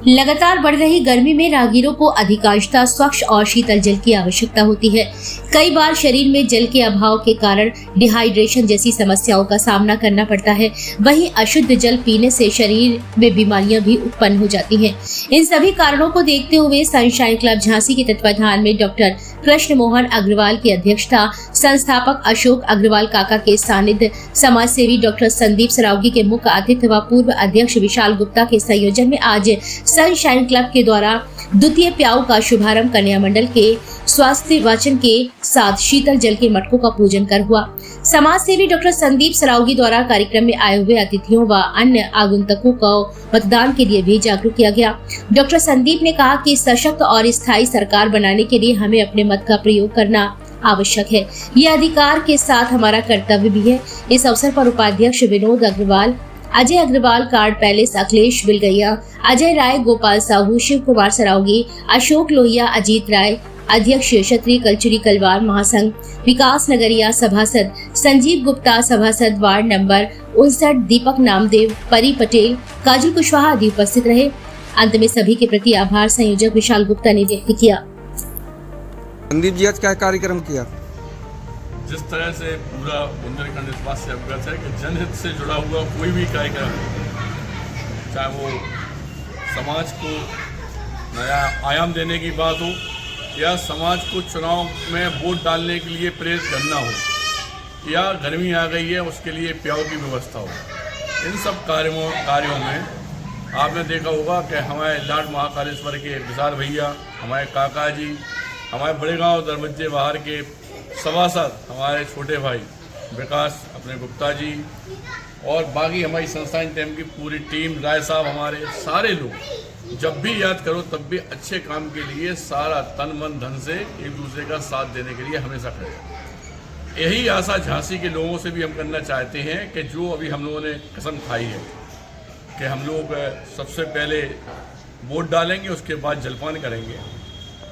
लगातार बढ़ रही गर्मी में राहगीरों को अधिकांशतः स्वच्छ और शीतल जल की आवश्यकता होती है। कई बार शरीर में जल के अभाव के कारण डिहाइड्रेशन जैसी समस्याओं का सामना करना पड़ता है। वहीं अशुद्ध जल पीने से शरीर में बीमारियां भी उत्पन्न हो जाती हैं। इन सभी कारणों को देखते हुए सनशाइन क्लब झांसी के तत्वाधान में डॉक्टर कृष्ण मोहन अग्रवाल की अध्यक्षता, संस्थापक अशोक अग्रवाल काका के सानिध्य, समाज सेवी डॉक्टर संदीप सरावगी के मुख्य अतिथि व पूर्व अध्यक्ष विशाल गुप्ता के संयोजन में आज सनशाइन क्लब के द्वारा द्वितीय प्याऊ का शुभारंभ कन्या मंडल के स्वास्थ्य वचन के साथ शीतल जल के मटकों का पूजन कर हुआ। समाज सेवी डॉक्टर संदीप सरावगी द्वारा कार्यक्रम में आए हुए अतिथियों व अन्य आगंतुकों को मतदान के लिए भी जागरूक किया गया। डॉक्टर संदीप ने कहा कि सशक्त और स्थायी सरकार बनाने के लिए हमें अपने मत का प्रयोग करना आवश्यक है। ये अधिकार के साथ हमारा कर्तव्य भी है। इस अवसर पर उपाध्यक्ष विनोद अग्रवाल, अजय अग्रवाल, कार्ड पैलेस अखिलेश बिलगैया, अजय राय, गोपाल साहू, शिव कुमार सरावगी, अशोक लोहिया, अजीत राय, अध्यक्ष क्षत्रिय कलचुरी कलवार महासंघ, विकास नगरिया सभासद, संजीव गुप्ता सभासद वार्ड नंबर 59, दीपक नामदेव, परी पटेल, काजल कुशवाहा आदि उपस्थित रहे। अंत में सभी के प्रति आभार संयोजक विशाल गुप्ता ने व्यक्त किया। संदीप जी आज क्या कार्यक्रम किया? जिस तरह से पूरा बुंदेलखंड इस बात से अवगत है कि जनहित से जुड़ा हुआ कोई भी कार्यक्रम, चाहे वो समाज को नया आयाम देने की बात हो या समाज को चुनाव में वोट डालने के लिए प्रेरित करना हो या गर्मी आ गई है उसके लिए प्याऊ की व्यवस्था हो, इन सब कार्यों में आपने देखा होगा कि हमारे लाड महाकालेश्वर के विशाल भैया, हमारे काका जी, हमारे बड़े गांव दरबज्जे बाहर के सभासद, हमारे छोटे भाई विकास अपने गुप्ता जी और बाकी हमारी संस्थान टीम की पूरी टीम, राय साहब, हमारे सारे लोग जब भी याद करो तब भी अच्छे काम के लिए सारा तन मन धन से एक दूसरे का साथ देने के लिए हमेशा खड़े। यही आशा झांसी के लोगों से भी हम करना चाहते हैं कि जो अभी हम लोगों ने कसम खाई है कि हम लोग सबसे पहले वोट डालेंगे, उसके बाद जलपान करेंगे,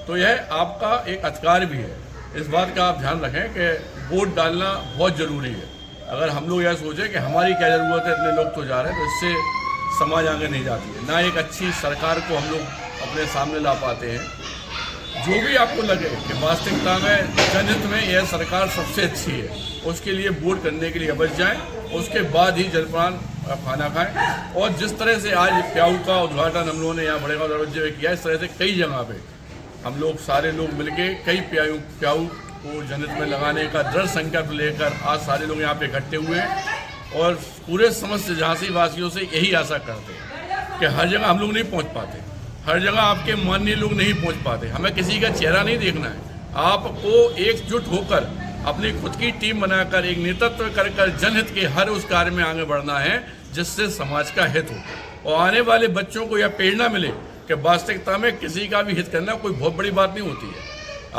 तो यह आपका एक अधिकार भी है। इस बात का आप ध्यान रखें कि वोट डालना बहुत ज़रूरी है। अगर हम लोग यह सोचें कि हमारी क्या ज़रूरत है, इतने लोग तो जा रहे हैं, तो इससे समाज आगे नहीं जाती है, ना एक अच्छी सरकार को हम लोग अपने सामने ला पाते हैं। जो भी आपको लगे कि वास्तविकता में जनहित में यह सरकार सबसे अच्छी है, उसके लिए वोट करने के लिए अवश्य जाएँ, उसके बाद ही जलपान खाना खाएँ। और जिस तरह से आज प्याऊ का उद्घाटन हम लोगों ने यहाँ बड़े गाँव दरवाजे में किया, इस तरह से कई जगह पे हम लोग सारे लोग मिलके कई प्याऊ को जनहित में लगाने का दृढ़ संकल्प लेकर आज सारे लोग यहाँ पे इकट्ठे हुए हैं और पूरे समस्त झांसी वासियों से यही आशा करते हैं कि हर जगह हम लोग नहीं पहुँच पाते, हर जगह आपके माननीय लोग नहीं पहुँच पाते, हमें किसी का चेहरा नहीं देखना है, आपको एकजुट होकर अपनी खुद की टीम बनाकर एक नेतृत्व कर जनहित के हर उस कार्य में आगे बढ़ना है जिससे समाज का हित हो और आने वाले बच्चों को यह प्रेरणा मिले कि वास्तविकता में किसी का भी हित करना कोई बहुत बड़ी बात नहीं होती है।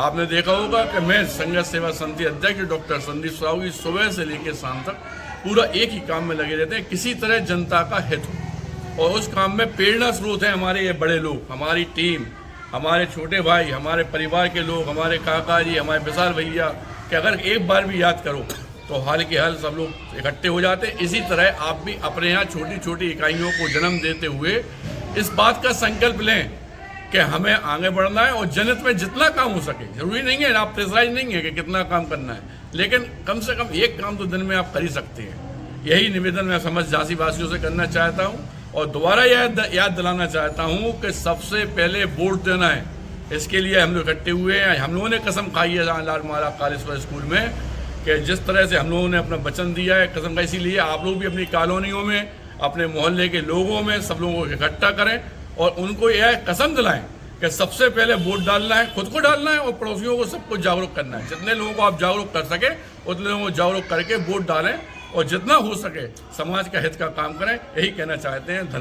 आपने देखा होगा कि मैं संघर्ष सेवा समिति अध्यक्ष डॉक्टर संदीप सरावगी सुबह से लेकर शाम तक पूरा एक ही काम में लगे रहते हैं, किसी तरह जनता का हित हो और उस काम में प्रेरणा स्रोत है हमारे ये बड़े लोग, हमारी टीम, हमारे छोटे भाई, हमारे परिवार के लोग, हमारे काका जी, हमारे विशाल भैया, कि अगर एक बार भी याद करो तो हाल के हाल सब लोग इकट्ठे हो जाते हैं। इसी तरह आप भी अपने यहाँ छोटी छोटी इकाइयों को जन्म देते हुए इस बात का संकल्प लें कि हमें आगे बढ़ना है और जनहित में जितना काम हो सके, जरूरी नहीं है, आप प्रेशराइज नहीं है कि कितना काम करना है, लेकिन कम से कम एक काम तो दिन में आप कर ही सकते हैं। यही निवेदन मैं समझ झांसी वासियों से करना चाहता हूं और दोबारा याद दिलाना चाहता हूं कि सबसे पहले वोट देना है। इसके लिए हम लोग इकट्ठे हुए हैं। हम लोगों ने कसम खाई है लाड महाकालेश्वर स्कूल में कि जिस तरह से हम लोगों ने अपना वचन दिया है, कसम का, इसीलिए आप लोग भी अपनी कॉलोनियों में, अपने मोहल्ले के लोगों में सब लोगों को इकट्ठा करें और उनको यह कसम दिलाएं कि सबसे पहले वोट डालना है, खुद को डालना है और पड़ोसियों को सबको जागरूक करना है। जितने लोगों को आप जागरूक कर सके उतने लोगों को जागरूक करके वोट डालें और जितना हो सके समाज का हित का काम करें, यही कहना चाहते हैं। धन्यवाद।